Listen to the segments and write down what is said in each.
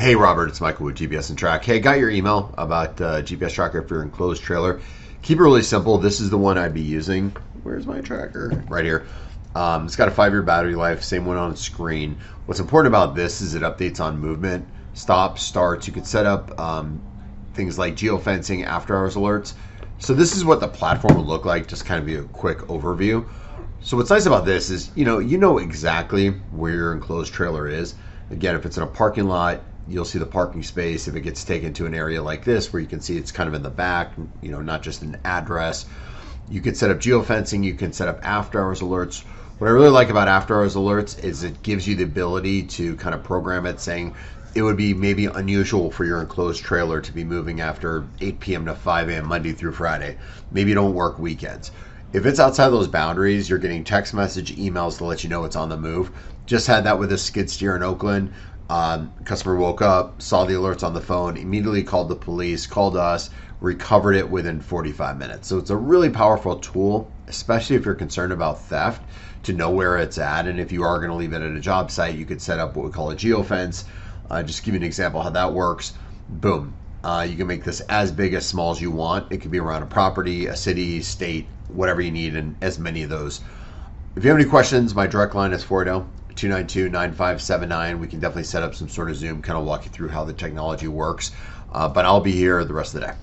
Hey Robert, it's Michael with GPS and Track. Hey, got your email about GPS tracker for your enclosed trailer. Keep it really simple. This is the one I'd be using. Where's my tracker? Right here. It's got a 5-year battery life, same one on screen. What's important about this is it updates on movement, stops, starts. You could set up things like geo-fencing, after-hours alerts. So this is what the platform would look like, just kind of be a quick overview. So what's nice about this is, you know exactly where your enclosed trailer is. Again, if it's in a parking lot, you'll see the parking space. If it gets taken to an area like this where you can see it's kind of in the back, not just an address, you can set up geofencing, you can set up after hours alerts. What I really like about after hours alerts is it gives you the ability to kind of program it saying it would be maybe unusual for your enclosed trailer to be moving after 8 p.m. to 5 a.m. Monday through Friday. Maybe you don't work weekends. If it's outside those boundaries, you're getting text message, emails to let you know it's on the move. Just had that with a skid steer in Oakland. Customer woke up, saw the alerts on the phone, immediately called the police, called us, recovered it within 45 minutes. So it's a really powerful tool, especially if you're concerned about theft, to know where it's at. And if you are going to leave it at a job site, you could set up what we call a geofence. Just to give you an example how that works. Boom. You can make this as big, as small as you want. It could be around a property, a city, state, whatever you need, and as many of those. If you have any questions, my direct line is 480-292-9579. We can definitely set up some sort of Zoom, kind of walk you through how the technology works. But I'll be here the rest of the day.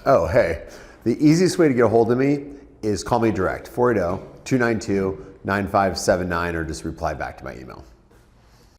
Oh, hey. The easiest way to get a hold of me is call me direct, 480-292-9579, or just reply back to my email.